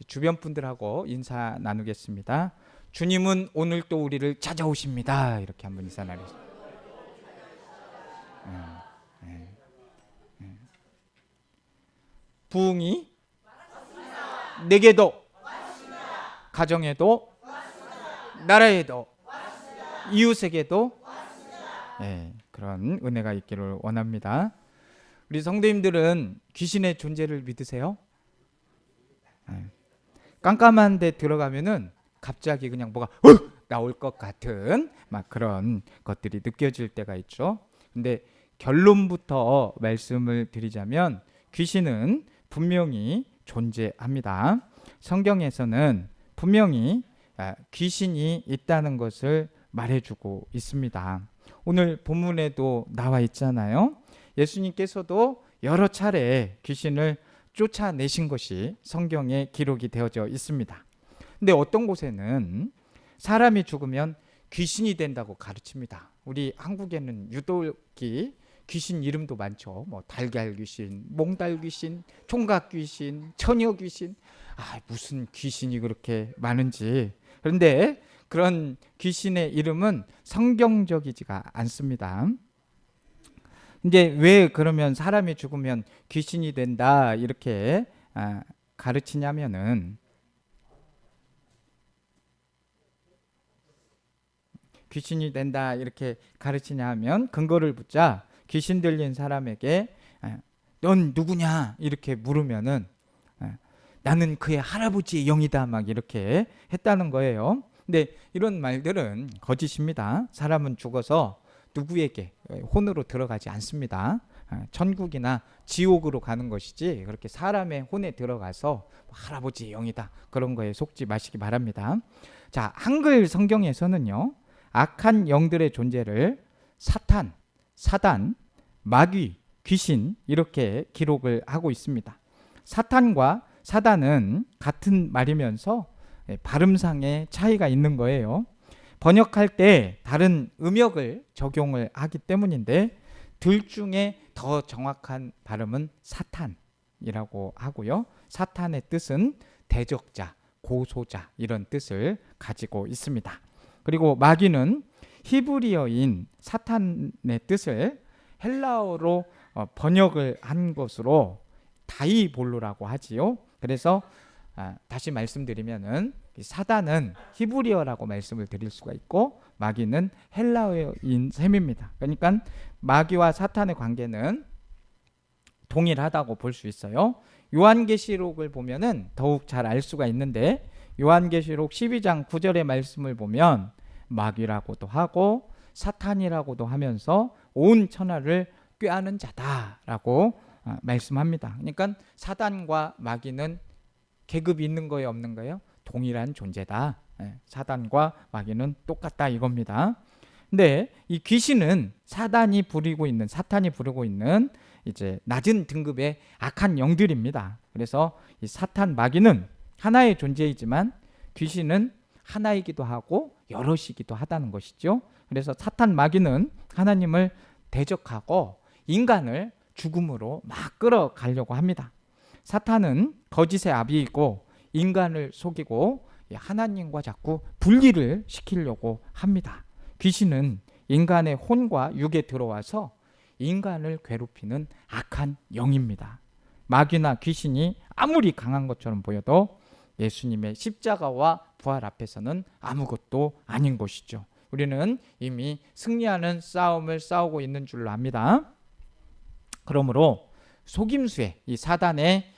주변 분들하고 인사 나누겠습니다. 주님은 오늘 또 우리를 찾아오십니다. 이렇게 한번 인사 나누겠습니다. 부흥이 내게도, 가정에도, 나라에도, 이웃에게도 그런 은혜가 있기를 원합니다. 우리 성도님들은 귀신의 존재를 믿으세요? 깜깜한 데 들어가면은 갑자기 그냥 뭐가 나올 것 같은 막 그런 것들이 느껴질 때가 있죠. 근데 결론부터 말씀을 드리자면 귀신은 분명히 존재합니다. 성경에서는 분명히 귀신이 있다는 것을 말해주고 있습니다. 오늘 본문에도 나와 있잖아요. 예수님께서도 여러 차례 귀신을 쫓아내신 것이 성경에 기록이 되어져 있습니다. 근데 어떤 곳에는 사람이 죽으면 귀신이 된다고 가르칩니다. 우리 한국에는 유독이 귀신 이름도 많죠. 뭐 달걀 귀신, 몽달 귀신, 총각 귀신, 처녀 귀신. 무슨 귀신이 그렇게 많은지. 그런데 그런 귀신의 이름은 성경적이지가 않습니다. 이제 왜 그러면 사람이 죽으면 귀신이 된다 이렇게 가르치냐면은, 귀신이 된다 이렇게 가르치냐면 근거를 묻자 귀신 들린 사람에게 넌 누구냐 이렇게 물으면은 나는 그의 할아버지의 영이다 막 이렇게 했다는 거예요. 근데 이런 말들은 거짓입니다. 사람은 죽어서 누구에게 혼으로 들어가지 않습니다. 천국이나 지옥으로 가는 것이지 그렇게 사람의 혼에 들어가서 할아버지의 영이다 그런 거에 속지 마시기 바랍니다. 자, 한글 성경에서는요, 악한 영들의 존재를 사탄, 사단, 마귀, 귀신 이렇게 기록을 하고 있습니다. 사탄과 사단은 같은 말이면서 발음상의 차이가 있는 거예요. 번역할 때 다른 음역을 적용을 하기 때문인데 둘 중에 더 정확한 발음은 사탄이라고 하고요. 사탄의 뜻은 대적자, 고소자 이런 뜻을 가지고 있습니다. 그리고 마귀는 히브리어인 사탄의 뜻을 헬라어로 번역을 한 것으로 다이볼로라고 하지요. 그래서 다시 말씀드리면은 사단은 히브리어라고 말씀을 드릴 수가 있고 마귀는 헬라어인 셈입니다. 그러니까 마귀와 사탄의 관계는 동일하다고 볼 수 있어요. 요한계시록을 보면은 더욱 잘 알 수가 있는데 요한계시록 12장 9절의 말씀을 보면 마귀라고도 하고 사탄이라고도 하면서 온 천하를 꾀하는 자다라고 말씀합니다. 그러니까 사단과 마귀는 계급이 있는 거예요, 없는 거예요? 동일한 존재다. 사단과 마귀는 똑같다 이겁니다. 근데 이 귀신은 사탄이 부리고 있는 이제 낮은 등급의 악한 영들입니다. 그래서 이 사탄, 마귀는 하나의 존재이지만 귀신은 하나이기도 하고 여럿이기도 하다는 것이죠. 그래서 사탄, 마귀는 하나님을 대적하고 인간을 죽음으로 막 끌어가려고 합니다. 사탄은 거짓의 아비이고 인간을 속이고 하나님과 자꾸 분리를 시키려고 합니다. 귀신은 인간의 혼과 육에 들어와서 인간을 괴롭히는 악한 영입니다. 마귀나 귀신이 아무리 강한 것처럼 보여도 예수님의 십자가와 부활 앞에서는 아무것도 아닌 것이죠. 우리는 이미 승리하는 싸움을 싸우고 있는 줄로 압니다. 그러므로 속임수에, 이 사단의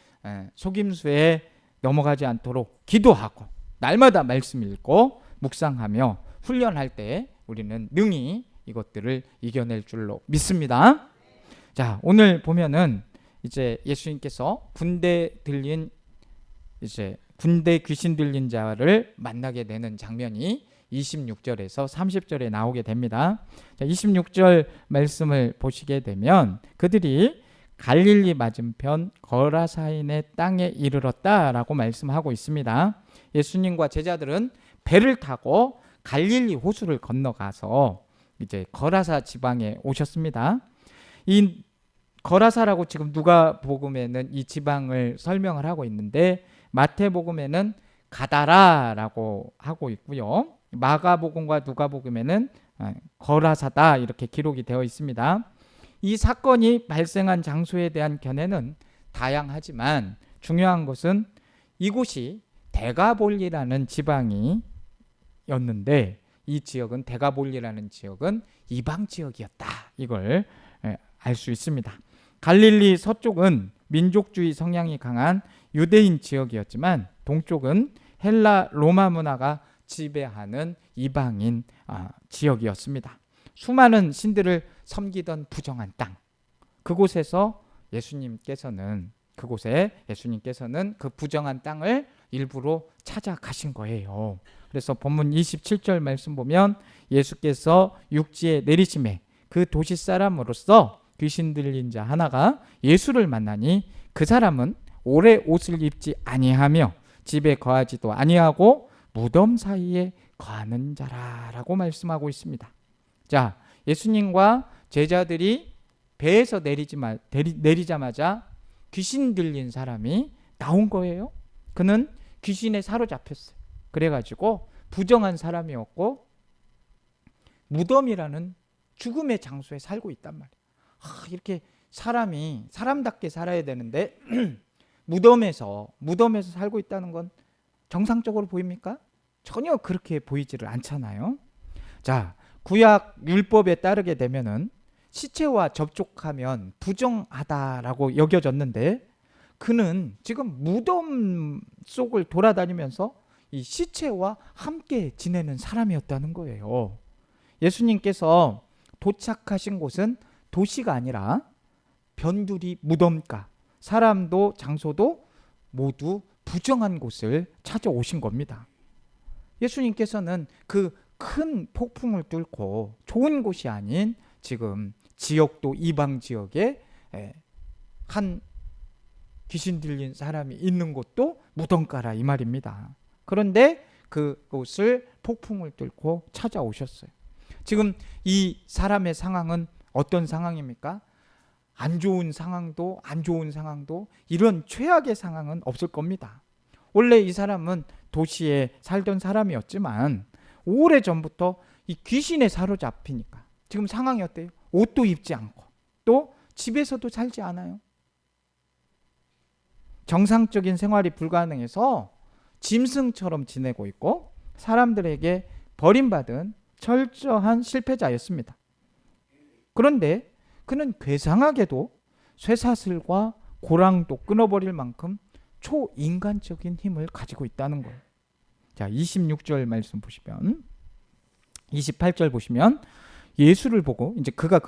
속임수에 넘어가지 않도록 기도하고 날마다 말씀 읽고 묵상하며 훈련할 때 우리는 능히 이것들을 이겨낼 줄로 믿습니다. 자, 오늘 보면은 이제 예수님께서 군대 귀신 들린 자를 만나게 되는 장면이 26절에서 30절에 나오게 됩니다. 자, 26절 말씀을 보시게 되면 그들이 갈릴리 맞은편 거라사인의 땅에 이르렀다라고 말씀하고 있습니다. 예수님과 제자들은 배를 타고 갈릴리 호수를 건너가서 이제 거라사 지방에 오셨습니다. 이 거라사라고 지금 누가복음에는 이 지방을 설명을 하고 있는데 마태복음에는 가다라라고 하고 있고요. 마가복음과 누가복음에는 거라사다 이렇게 기록이 되어 있습니다. 이 사건이 발생한 장소에 대한 견해는 다양하지만 중요한 것은 이곳이 데가볼리라는 지방이었는데 이 지역은 데가볼리라는 지역은 이방 지역이었다. 이걸 알 수 있습니다. 갈릴리 서쪽은 민족주의 성향이 강한 유대인 지역이었지만 동쪽은 헬라 로마 문화가 지배하는 이방인 지역이었습니다. 수많은 신들을 섬기던 부정한 땅. 그곳에 예수님께서는 그 부정한 땅을 일부러 찾아가신 거예요. 그래서 본문 27절 말씀 보면 예수께서 육지에 내리심에 그 도시 사람으로서 귀신 들린 자 하나가 예수를 만나니 그 사람은 오래 옷을 입지 아니하며 집에 거하지도 아니하고 무덤 사이에 거하는 자라라고 말씀하고 있습니다. 자, 예수님과 제자들이 배에서 내리자마자 귀신 들린 사람이 나온 거예요. 그는 귀신에 사로잡혔어요. 그래가지고 부정한 사람이었고 무덤이라는 죽음의 장소에 살고 있단 말이에요. 이렇게 사람이 사람답게 살아야 되는데 무덤에서 살고 있다는 건 정상적으로 보입니까? 전혀 그렇게 보이지를 않잖아요. 자, 구약 율법에 따르게 되면은 시체와 접촉하면 부정하다라고 여겨졌는데 그는 지금 무덤 속을 돌아다니면서 이 시체와 함께 지내는 사람이었다는 거예요. 예수님께서 도착하신 곳은 도시가 아니라 변두리 무덤가, 사람도 장소도 모두 부정한 곳을 찾아오신 겁니다. 예수님께서는 그 큰 폭풍을 뚫고 좋은 곳이 아닌 지금 지역도 이방 지역에 한 귀신 들린 사람이 있는 곳도 무덤가라 이 말입니다. 그런데 그곳을 폭풍을 뚫고 찾아오셨어요. 지금 이 사람의 상황은 어떤 상황입니까? 안 좋은 상황도 이런 최악의 상황은 없을 겁니다. 원래 이 사람은 도시에 살던 사람이었지만 오래전부터 이 귀신에 사로잡히니까 지금 상황이 어때요? 옷도 입지 않고 또 집에서도 살지 않아요. 정상적인 생활이 불가능해서 짐승처럼 지내고 있고 사람들에게 버림받은 철저한 실패자였습니다. 그런데 그는 괴상하게도 쇠사슬과 고랑도 끊어버릴 만큼 초인간적인 힘을 가지고 있다는 거예요. 자, 26절 말씀 보시면 28절 보시면 예수를 보고 이제 그가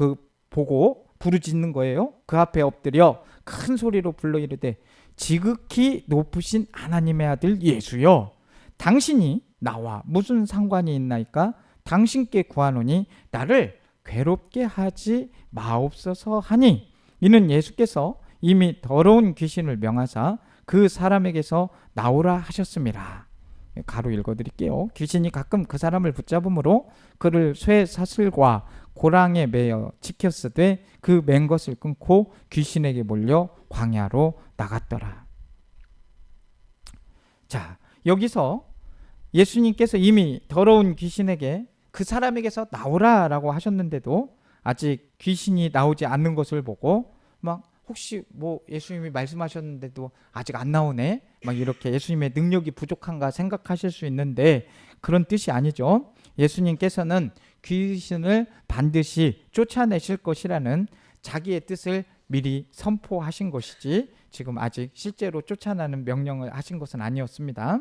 보고 부르짖는 거예요. 그 앞에 엎드려 큰 소리로 불러 이르되 지극히 높으신 하나님의 아들 예수여 당신이 나와 무슨 상관이 있나이까? 당신께 구하노니 나를 괴롭게 하지 마옵소서 하니 이는 예수께서 이미 더러운 귀신을 명하사 그 사람에게서 나오라 하셨습니다. 가로 읽어드릴게요. 귀신이 가끔 그 사람을 붙잡음으로 그를 쇠 사슬과 고랑에 매어 지켰으되 그 맨 것을 끊고 귀신에게 몰려 광야로 나갔더라. 자, 여기서 예수님께서 이미 더러운 귀신에게 그 사람에게서 나오라라고 하셨는데도 아직 귀신이 나오지 않는 것을 보고 막 혹시 뭐 예수님이 말씀하셨는데도 아직 안 나오네 막 이렇게 예수님의 능력이 부족한가 생각하실 수 있는데 그런 뜻이 아니죠. 예수님께서는 귀신을 반드시 쫓아내실 것이라는 자기의 뜻을 미리 선포하신 것이지 지금 아직 실제로 쫓아내는 명령을 하신 것은 아니었습니다.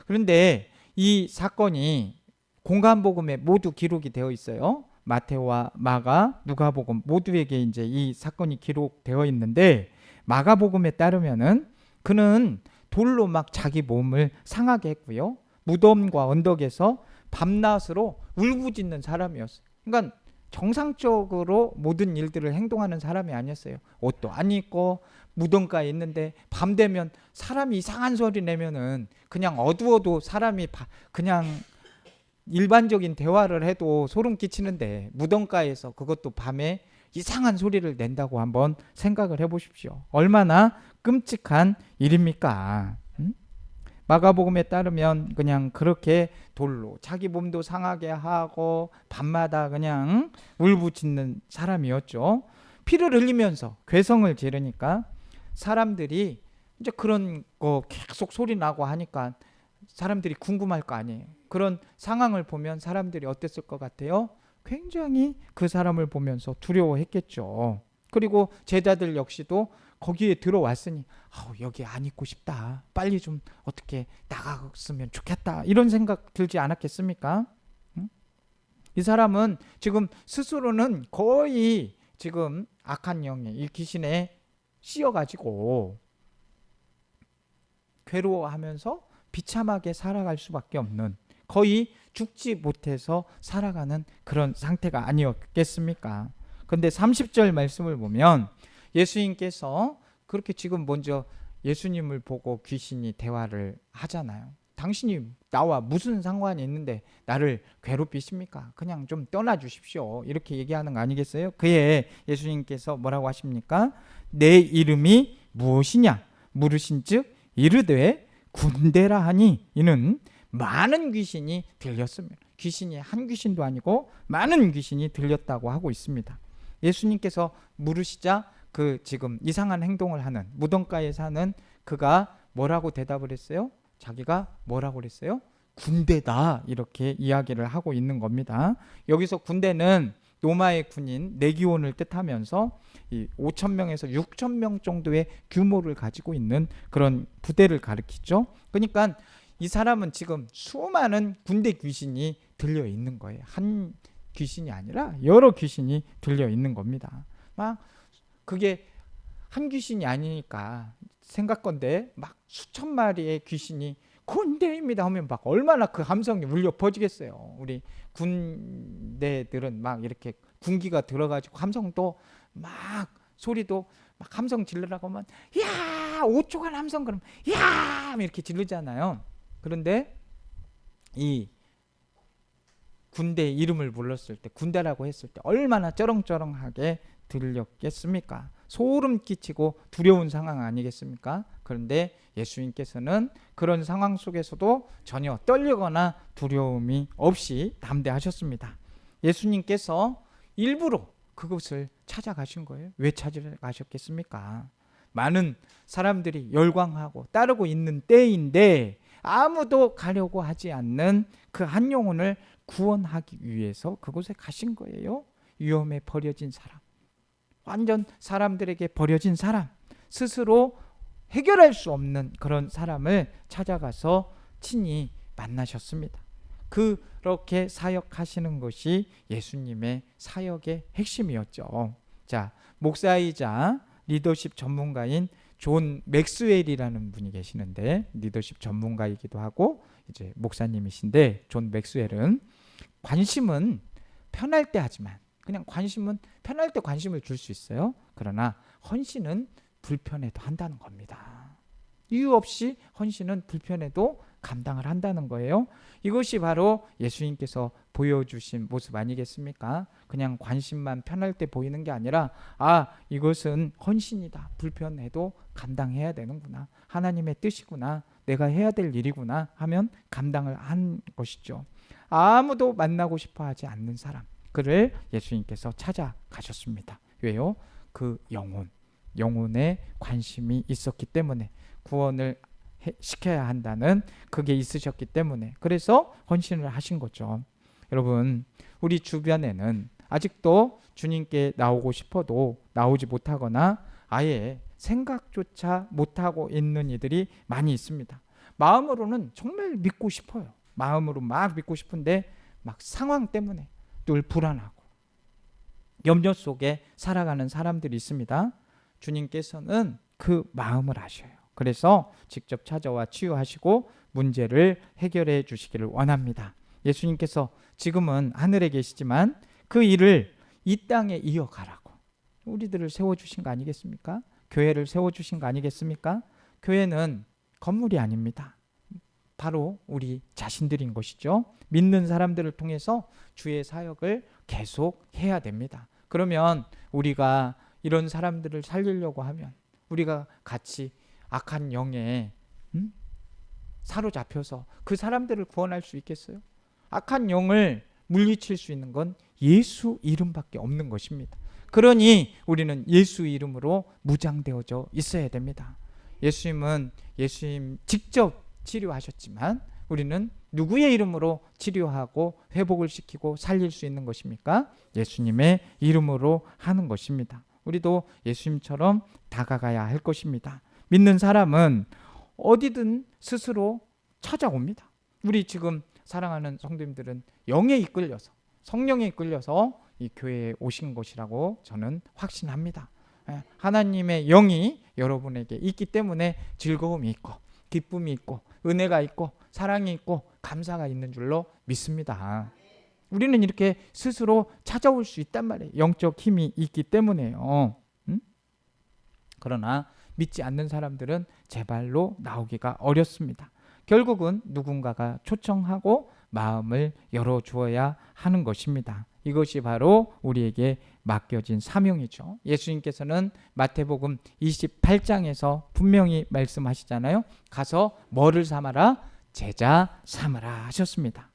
그런데 이 사건이 공간복음에 모두 기록이 되어 있어요. 마태와 마가, 누가복음 모두에게 이제 이 사건이 기록되어 있는데 마가복음에 따르면은 그는 돌로 막 자기 몸을 상하게 했고요. 무덤과 언덕에서 밤낮으로 울부짖는 사람이었어요. 그러니까 정상적으로 모든 일들을 행동하는 사람이 아니었어요. 옷도 안 입고 무덤가에 있는데 밤 되면 사람이 이상한 소리 내면은 그냥 어두워도 사람이 그냥 일반적인 대화를 해도 소름 끼치는데 무덤가에서 그것도 밤에 이상한 소리를 낸다고 한번 생각을 해보십시오. 얼마나 끔찍한 일입니까? 마가복음에 따르면 그냥 그렇게 돌로 자기 몸도 상하게 하고 밤마다 그냥 울부짖는 사람이었죠. 피를 흘리면서 괴성을 지르니까 사람들이 이제 그런 거 계속 소리 나고 하니까 사람들이 궁금할 거 아니에요. 그런 상황을 보면 사람들이 어땠을 것 같아요? 굉장히 그 사람을 보면서 두려워했겠죠. 그리고 제자들 역시도 거기에 들어왔으니 여기 안 있고 싶다. 빨리 좀 어떻게 나갔으면 좋겠다. 이런 생각 들지 않았겠습니까? 응? 이 사람은 지금 스스로는 거의 지금 악한 영에 이 귀신에 씌어가지고 괴로워하면서 비참하게 살아갈 수밖에 없는, 거의 죽지 못해서 살아가는 그런 상태가 아니었겠습니까? 근데 30절 말씀을 보면 예수님께서 그렇게 지금 먼저 예수님을 보고 귀신이 대화를 하잖아요. 당신이 나와 무슨 상관이 있는데 나를 괴롭히십니까? 그냥 좀 떠나 주십시오. 이렇게 얘기하는 거 아니겠어요? 그에 예수님께서 뭐라고 하십니까? 내 이름이 무엇이냐 물으신즉 이르되 군대라 하니 이는 많은 귀신이 들렸습니다. 귀신이 한 귀신도 아니고 많은 귀신이 들렸다고 하고 있습니다. 예수님께서 물으시자 그 지금 이상한 행동을 하는 무덤가에 사는 그가 뭐라고 대답을 했어요? 자기가 뭐라고 그랬어요? 군대다, 이렇게 이야기를 하고 있는 겁니다. 여기서 군대는 로마의 군인 레기온을 뜻하면서 이 5,000명에서 6,000명 정도의 규모를 가지고 있는 그런 부대를 가리키죠. 그러니까 이 사람은 지금 수많은 군대 귀신이 들려 있는 거예요. 한 귀신이 아니라 여러 귀신이 들려 있는 겁니다. 막 그게 한 귀신이 아니니까 생각건데 막 수천 마리의 귀신이 군대입니다 하면 막 얼마나 그 함성이 울려 퍼지겠어요. 우리 군대들은 막 이렇게 군기가 들어가지고 함성도 막 소리도 막 함성 질르라고 하면 야 5초간 함성 그러면 야 이렇게 지르잖아요. 그런데 이 군대 이름을 불렀을 때, 군대라고 했을 때 얼마나 쩌렁쩌렁하게 들렸겠습니까? 소름 끼치고 두려운 상황 아니겠습니까? 그런데 예수님께서는 그런 상황 속에서도 전혀 떨리거나 두려움이 없이 담대하셨습니다. 예수님께서 일부러 그곳을 찾아가신 거예요. 왜 찾아가셨겠습니까? 많은 사람들이 열광하고 따르고 있는 때인데 아무도 가려고 하지 않는 그 한 영혼을 구원하기 위해서 그곳에 가신 거예요. 위험에 버려진 사람, 완전 사람들에게 버려진 사람, 스스로 해결할 수 없는 그런 사람을 찾아가서 친히 만나셨습니다. 그렇게 사역하시는 것이 예수님의 사역의 핵심이었죠. 자, 목사이자 리더십 전문가인 존 맥스웰이라는 분이 계시는데, 리더십 전문가이기도 하고 이제 목사님이신데, 존 맥스웰은 관심은 편할 때 하지만, 그냥 관심은 편할 때 관심을 줄 수 있어요. 그러나 헌신은 불편해도 한다는 겁니다. 이유 없이 헌신은 불편해도 감당을 한다는 거예요. 이것이 바로 예수님께서 보여주신 모습 아니겠습니까? 그냥 관심만 편할 때 보이는 게 아니라 이것은 헌신이다. 불편해도 감당해야 되는구나. 하나님의 뜻이구나. 내가 해야 될 일이구나 하면 감당을 한 것이죠. 아무도 만나고 싶어 하지 않는 사람, 그를 예수님께서 찾아가셨습니다. 왜요? 그 영혼에 관심이 있었기 때문에, 구원을 시켜야 한다는 그게 있으셨기 때문에, 그래서 헌신을 하신 거죠. 여러분, 우리 주변에는 아직도 주님께 나오고 싶어도 나오지 못하거나 아예 생각조차 못하고 있는 이들이 많이 있습니다. 마음으로는 정말 믿고 싶어요. 마음으로 막 믿고 싶은데 막 상황 때문에 늘 불안하고 염려 속에 살아가는 사람들이 있습니다. 주님께서는 그 마음을 아셔요. 그래서 직접 찾아와 치유하시고 문제를 해결해 주시기를 원합니다. 예수님께서 지금은 하늘에 계시지만 그 일을 이 땅에 이어가라고 우리들을 세워주신 거 아니겠습니까? 교회를 세워주신 거 아니겠습니까? 교회는 건물이 아닙니다. 바로 우리 자신들인 것이죠. 믿는 사람들을 통해서 주의 사역을 계속 해야 됩니다. 그러면 우리가 이런 사람들을 살리려고 하면, 우리가 같이 악한 영에 사로잡혀서 그 사람들을 구원할 수 있겠어요? 악한 영을 물리칠 수 있는 건 예수 이름밖에 없는 것입니다. 그러니 우리는 예수 이름으로 무장되어져 있어야 됩니다. 예수님 직접 치료하셨지만 우리는 누구의 이름으로 치료하고 회복을 시키고 살릴 수 있는 것입니까? 예수님의 이름으로 하는 것입니다. 우리도 예수님처럼 다가가야 할 것입니다. 믿는 사람은 어디든 스스로 찾아옵니다. 우리 지금 사랑하는 성도님들은 영에 이끌려서, 성령에 이끌려서 이 교회에 오신 것이라고 저는 확신합니다. 하나님의 영이 여러분에게 있기 때문에 즐거움이 있고 기쁨이 있고 은혜가 있고 사랑이 있고 감사가 있는 줄로 믿습니다. 우리는 이렇게 스스로 찾아올 수 있단 말이에요. 영적 힘이 있기 때문에요. 그러나 믿지 않는 사람들은 제 발로 나오기가 어렵습니다. 결국은 누군가가 초청하고 마음을 열어주어야 하는 것입니다. 이것이 바로 우리에게 맡겨진 사명이죠. 예수님께서는 마태복음 28장에서 분명히 말씀하시잖아요. 가서 뭐를 삼아라? 제자 삼으라 하셨습니다.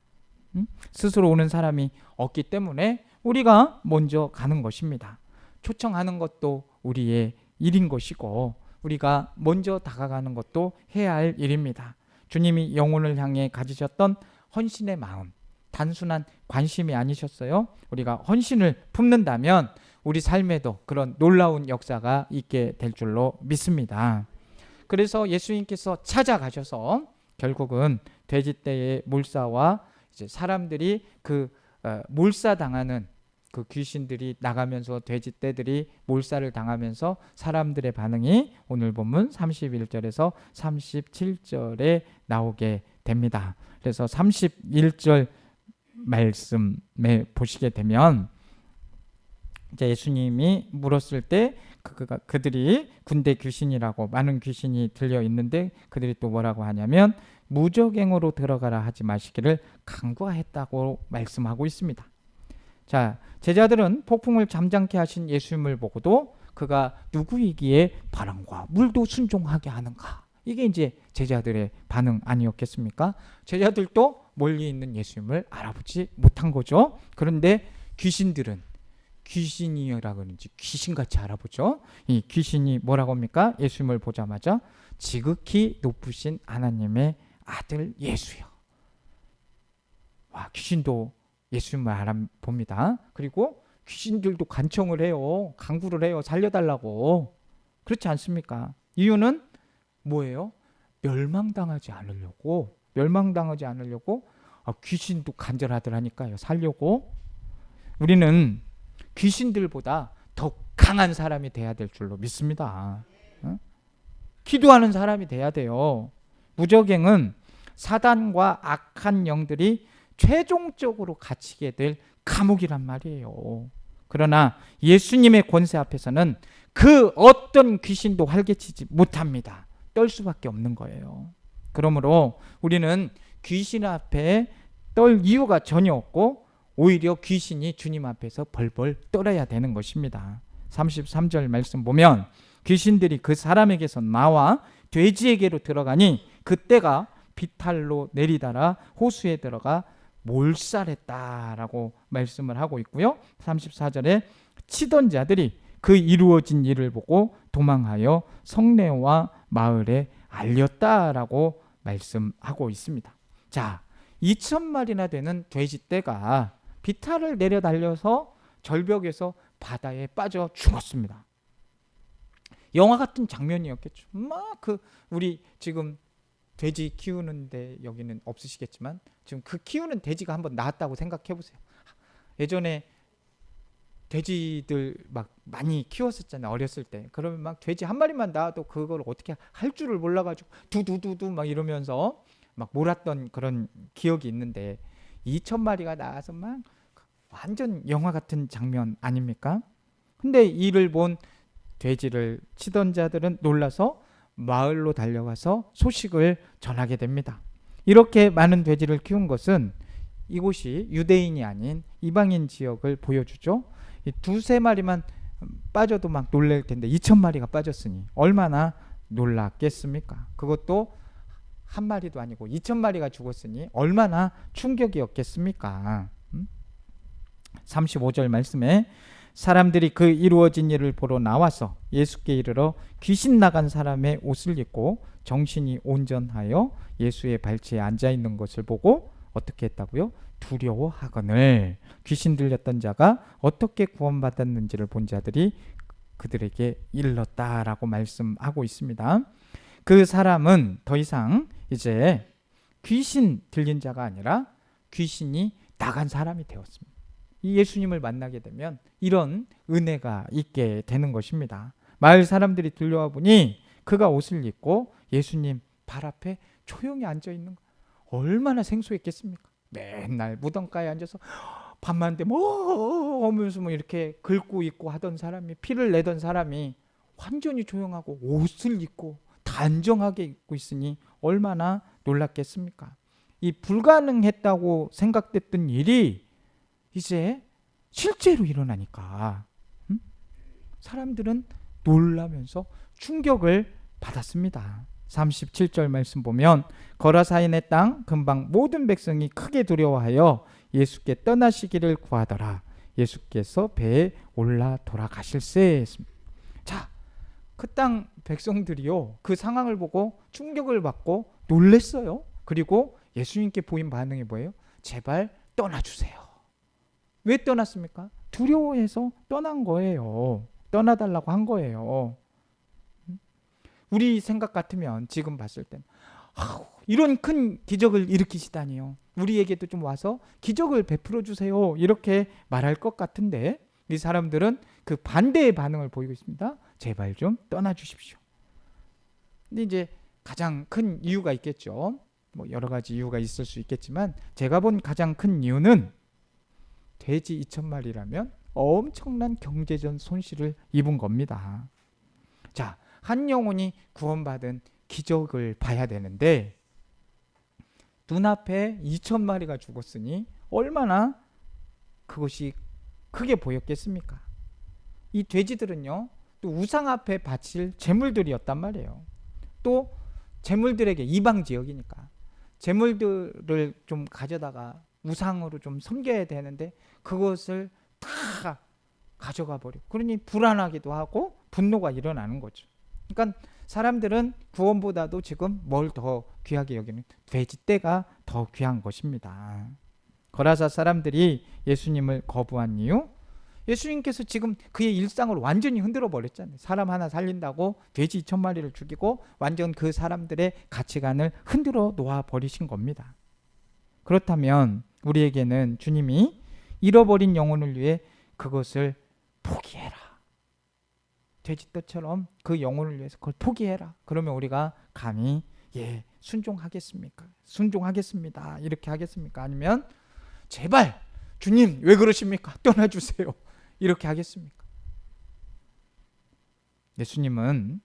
스스로 오는 사람이 없기 때문에 우리가 먼저 가는 것입니다. 초청하는 것도 우리의 일인 것이고 우리가 먼저 다가가는 것도 해야 할 일입니다. 주님이 영혼을 향해 가지셨던 헌신의 마음, 단순한 관심이 아니셨어요. 우리가 헌신을 품는다면 우리 삶에도 그런 놀라운 역사가 있게 될 줄로 믿습니다. 그래서 예수님께서 찾아가셔서 결국은 돼지떼의 몰사와 이제 사람들이 몰사당하는 그 귀신들이 나가면서 돼지떼들이 몰사를 당하면서 사람들의 반응이 오늘 본문 31절에서 37절에 나오게 됩니다. 그래서 31절 말씀에 보시게 되면 이제 예수님이 물었을 때 그들이 군대 귀신이라고 많은 귀신이 들려 있는데 그들이 또 뭐라고 하냐면 무적행으로 들어가라 하지 마시기를 간구하였다고 말씀하고 있습니다. 자, 제자들은 폭풍을 잠잠케 하신 예수님을 보고도 그가 누구이기에 바람과 물도 순종하게 하는가? 이게 이제 제자들의 반응 아니었겠습니까? 제자들도 멀리 있는 예수님을 알아보지 못한 거죠. 그런데 귀신들은 귀신이라 그런지 귀신같이 알아보죠. 이 귀신이 뭐라고 합니까? 예수님을 보자마자 지극히 높으신 하나님의 아들 예수여. 와, 귀신도 예수님을 알아봅니다. 그리고 귀신들도 간청을 해요. 간구를 해요. 살려달라고. 그렇지 않습니까? 이유는 뭐예요? 멸망당하지 않으려고 귀신도 간절하더라니까요. 살려고. 우리는 귀신들보다 더 강한 사람이 돼야 될 줄로 믿습니다. 기도하는 사람이 돼야 돼요. 무적행은 사단과 악한 영들이 최종적으로 갇히게 될 감옥이란 말이에요. 그러나 예수님의 권세 앞에서는 그 어떤 귀신도 활개치지 못합니다. 떨 수밖에 없는 거예요. 그러므로 우리는 귀신 앞에 떨 이유가 전혀 없고 오히려 귀신이 주님 앞에서 벌벌 떨어야 되는 것입니다. 33절 말씀 보면 귀신들이 그 사람에게서 나와 돼지에게로 들어가니 그때가 비탈로 내리다라 호수에 들어가 몰살했다라고 말씀을 하고 있고요. 34절에 치던 자들이 그 이루어진 일을 보고 도망하여 성내와 마을에 알렸다라고 말씀하고 있습니다. 자, 2,000마리나 되는 돼지떼가 비탈을 내려 달려서 절벽에서 바다에 빠져 죽었습니다. 영화 같은 장면이었겠죠. 우리 지금 돼지 키우는데 여기는 없으시겠지만 지금 그 키우는 돼지가 한번 나왔다고 생각해 보세요. 예전에 돼지들 막 많이 키웠었잖아요. 어렸을 때. 그러면 막 돼지 한 마리만 나와도 그걸 어떻게 할 줄을 몰라가지고 두두두두 막 이러면서 막 몰았던 그런 기억이 있는데 2,000마리가 나와서 막 완전 영화 같은 장면 아닙니까? 근데 이를 본 돼지를 치던 자들은 놀라서 마을로 달려가서 소식을 전하게 됩니다. 이렇게 많은 돼지를 키운 것은 이곳이 유대인이 아닌 이방인 지역을 보여주죠. 두세 마리만 빠져도 막 놀랄 텐데 2,000마리가 빠졌으니 얼마나 놀랐겠습니까? 그것도 한 마리도 아니고 2,000마리가 죽었으니 얼마나 충격이었겠습니까? 35절 말씀에 사람들이 그 이루어진 일을 보러 나와서 예수께 이르러 귀신 나간 사람의 옷을 입고 정신이 온전하여 예수의 발치에 앉아있는 것을 보고 어떻게 했다고요? 두려워하거늘 귀신 들렸던 자가 어떻게 구원받았는지를 본 자들이 그들에게 일렀다라고 말씀하고 있습니다. 그 사람은 더 이상 이제 귀신 들린 자가 아니라 귀신이 나간 사람이 되었습니다. 이 예수님을 만나게 되면 이런 은혜가 있게 되는 것입니다. 마을 사람들이 들려와 보니 그가 옷을 입고 예수님 발 앞에 조용히 앉아 있는 거 얼마나 생소했겠습니까? 맨날 무덤가에 앉아서 밤만 되면 하면서 뭐 이렇게 긁고 있고 하던 사람이, 피를 내던 사람이 완전히 조용하고 옷을 입고 단정하게 입고 있으니 얼마나 놀랐겠습니까? 이 불가능했다고 생각됐던 일이 이제 실제로 일어나니까 사람들은 놀라면서 충격을 받았습니다. 37절 말씀 보면 거라사인의 땅 근방 모든 백성이 크게 두려워하여 예수께 떠나시기를 구하더라. 예수께서 배에 올라 돌아가실세. 자, 그 땅 백성들이요, 그 상황을 보고 충격을 받고 놀랬어요. 그리고 예수님께 보인 반응이 뭐예요? 제발 떠나주세요. 왜 떠났습니까? 두려워해서 떠난 거예요. 떠나달라고 한 거예요. 우리 생각 같으면 지금 봤을 땐 이런 큰 기적을 일으키시다니요, 우리에게도 좀 와서 기적을 베풀어 주세요, 이렇게 말할 것 같은데 이 사람들은 그 반대의 반응을 보이고 있습니다. 제발 좀 떠나 주십시오. 근데 이제 가장 큰 이유가 있겠죠. 뭐 여러 가지 이유가 있을 수 있겠지만 제가 본 가장 큰 이유는 돼지 2,000마리라면 엄청난 경제적 손실을 입은 겁니다. 자, 한 영혼이 구원받은 기적을 봐야 되는데 눈앞에 2,000마리가 죽었으니 얼마나 그것이 크게 보였겠습니까? 이 돼지들은요, 또 우상 앞에 바칠 제물들이었단 말이에요. 또 제물들에게 이방 지역이니까 제물들을 좀 가져다가 우상으로 좀 섬겨야 되는데 그것을 다 가져가 버리고, 그러니 불안하기도 하고 분노가 일어나는 거죠. 그러니까 사람들은 구원보다도 지금 뭘 더 귀하게 여기는 돼지떼가 더 귀한 것입니다. 거라사 사람들이 예수님을 거부한 이유, 예수님께서 지금 그의 일상을 완전히 흔들어 버렸잖아요. 사람 하나 살린다고 돼지 2,000마리를 죽이고 완전 그 사람들의 가치관을 흔들어 놓아 버리신 겁니다. 그렇다면 우리에게는 주님이 잃어버린 영혼을 위해 그것을 포기해라, 돼지떼처럼 그 영혼을 위해서 그걸 포기해라, 그러면 우리가 감히 순종하겠습니까? 순종하겠습니다 이렇게 하겠습니까? 아니면 제발 주님 왜 그러십니까? 떠나주세요 이렇게 하겠습니까? 예수님은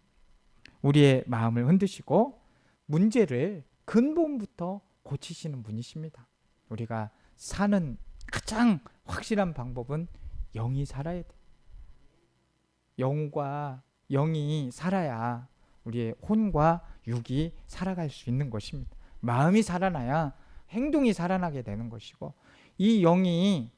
우리의 마음을 흔드시고 문제를 근본부터 고치시는 분이십니다. 우리가 사는 가장 확실한 방법은 영이 살아야 돼. 영과 영이 살아야 우리의 혼과 육이 살아갈 수 있는 것입니다. 마음이 살아나야 행동이 살아나게 되는 것이고, 이 영이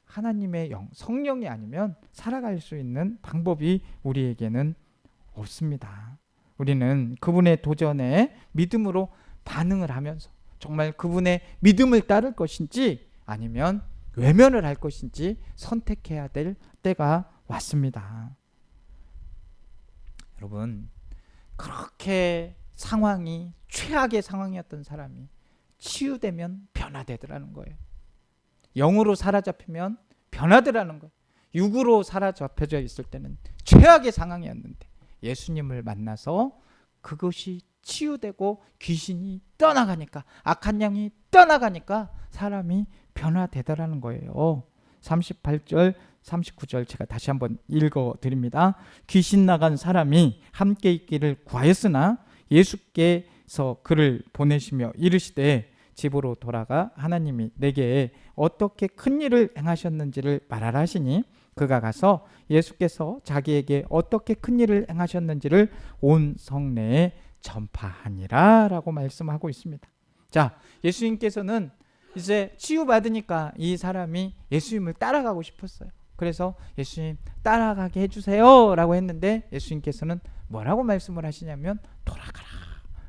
하나님의 영, 성령이 아니면 살아갈 수 있는 방법이 우리에게는 없습니다. 우리는 그분의 도전에 믿음으로 반응을 하면서 정말 그분의 믿음을 따를 것인지 아니면 외면을 할 것인지 선택해야 될 때가 왔습니다. 여러분, 그렇게 상황이 최악의 상황이었던 사람이 치유되면 변화되더라는 거예요. 영으로 사로잡히면 변화되라는 거예요. 육으로 사로잡혀져 있을 때는 최악의 상황이었는데 예수님을 만나서 그것이 치유되고 귀신이 떠나가니까, 악한 영이 떠나가니까 사람이 변화되더라는 거예요. 38절 39절 제가 다시 한번 읽어드립니다. 귀신 나간 사람이 함께 있기를 구하였으나 예수께서 그를 보내시며 이르시되 집으로 돌아가 하나님이 내게 어떻게 큰 일을 행하셨는지를 말하라 하시니 그가 가서 예수께서 자기에게 어떻게 큰 일을 행하셨는지를 온 성내에 전파하니라 라고 말씀하고 있습니다. 자, 예수님께서는 이제 치유받으니까 이 사람이 예수님을 따라가고 싶었어요. 그래서 예수님 따라가게 해주세요 라고 했는데 예수님께서는 뭐라고 말씀을 하시냐면 돌아가라.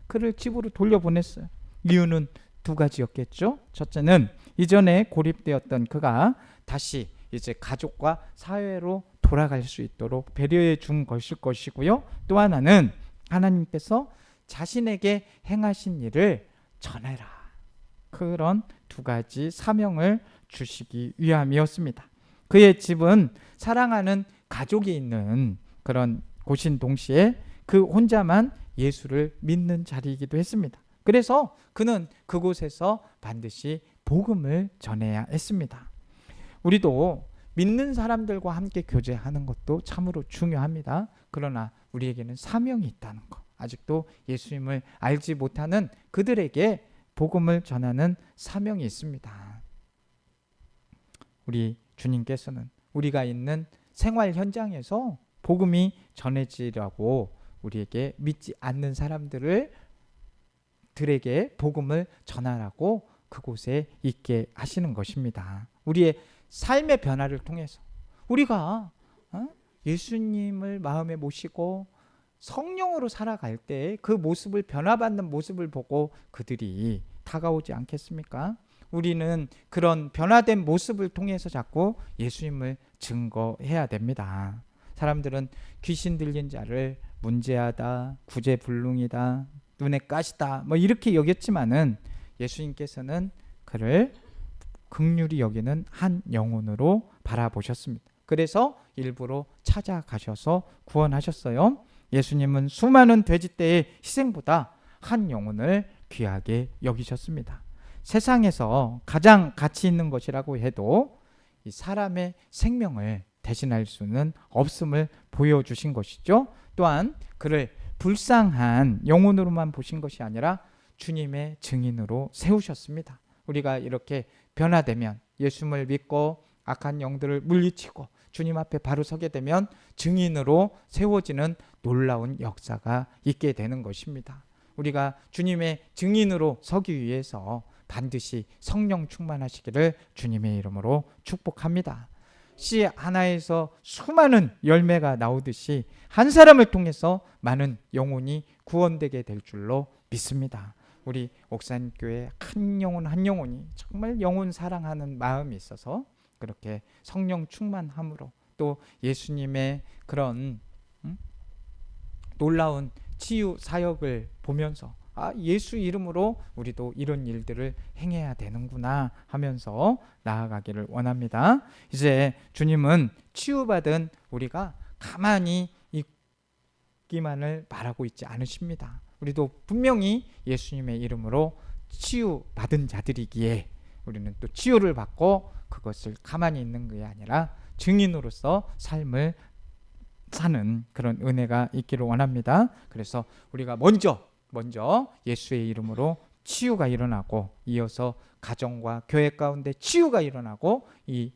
그를 집으로 돌려보냈어요. 이유는 두 가지였겠죠. 첫째는 이전에 고립되었던 그가 다시 이제 가족과 사회로 돌아갈 수 있도록 배려해 준 것일 것이고요. 또 하나는 하나님께서 자신에게 행하신 일을 전해라. 그런 두 가지 사명을 주시기 위함이었습니다. 그의 집은 사랑하는 가족이 있는 그런 곳인 동시에 그 혼자만 예수를 믿는 자리이기도 했습니다. 그래서 그는 그곳에서 반드시 복음을 전해야 했습니다. 우리도 믿는 사람들과 함께 교제하는 것도 참으로 중요합니다. 그러나 우리에게는 사명이 있다는 것, 아직도 예수님을 알지 못하는 그들에게 복음을 전하는 사명이 있습니다. 우리 주님께서는 우리가 있는 생활 현장에서 복음이 전해지려고 우리에게 믿지 않는 사람들에게 복음을 전하라고 그곳에 있게 하시는 것입니다. 우리의 삶의 변화를 통해서 우리가 예수님을 마음에 모시고 성령으로 살아갈 때 그 모습을 변화받는 모습을 보고 그들이 다가오지 않겠습니까? 우리는 그런 변화된 모습을 통해서 자꾸 예수님을 증거해야 됩니다. 사람들은 귀신 들린 자를 문제하다, 구제불능이다, 눈에 가시다 뭐 이렇게 여겼지만은 예수님께서는 그를 긍휼히 여기는 한 영혼으로 바라보셨습니다. 그래서 일부러 찾아가셔서 구원하셨어요. 예수님은 수많은 돼지떼의 희생보다 한 영혼을 귀하게 여기셨습니다. 세상에서 가장 가치 있는 것이라고 해도 이 사람의 생명을 대신할 수는 없음을 보여주신 것이죠. 또한 그를 불쌍한 영혼으로만 보신 것이 아니라 주님의 증인으로 세우셨습니다. 우리가 이렇게 변화되면 예수님을 믿고 악한 영들을 물리치고 주님 앞에 바로 서게 되면 증인으로 세워지는 놀라운 역사가 있게 되는 것입니다. 우리가 주님의 증인으로 서기 위해서 반드시 성령 충만하시기를 주님의 이름으로 축복합니다. 씨 하나에서 수많은 열매가 나오듯이 한 사람을 통해서 많은 영혼이 구원되게 될 줄로 믿습니다. 우리 옥산교회 한 영혼 한 영혼이 정말 영혼 사랑하는 마음이 있어서 그렇게 성령 충만함으로 또 예수님의 그런 놀라운 치유 사역을 보면서 예수 이름으로 우리도 이런 일들을 행해야 되는구나 하면서 나아가기를 원합니다. 이제 주님은 치유받은 우리가 가만히 있기만을 바라고 있지 않으십니다. 우리도 분명히 예수님의 이름으로 치유받은 자들이기에 우리는 또 치유를 받고 그것을 가만히 있는 게 아니라 증인으로서 삶을 사는 그런 은혜가 있기를 원합니다. 그래서 우리가 먼저 예수의 이름으로 치유가 일어나고 이어서 가정과 교회 가운데 치유가 일어나고 이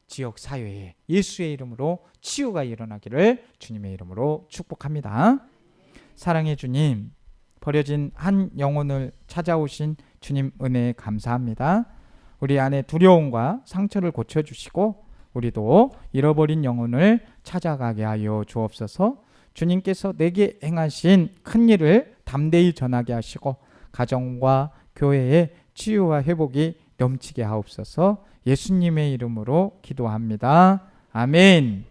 지역 사회에 예수의 이름으로 치유가 일어나기를 주님의 이름으로 축복합니다. 사랑의 주님, 버려진 한 영혼을 찾아오신 주님 은혜에 감사합니다. 우리 안에 두려움과 상처를 고쳐주시고 우리도 잃어버린 영혼을 찾아가게 하여 주옵소서. 주님께서 내게 행하신 큰 일을 담대히 전하게 하시고 가정과 교회의 치유와 회복이 넘치게 하옵소서. 예수님의 이름으로 기도합니다. 아멘.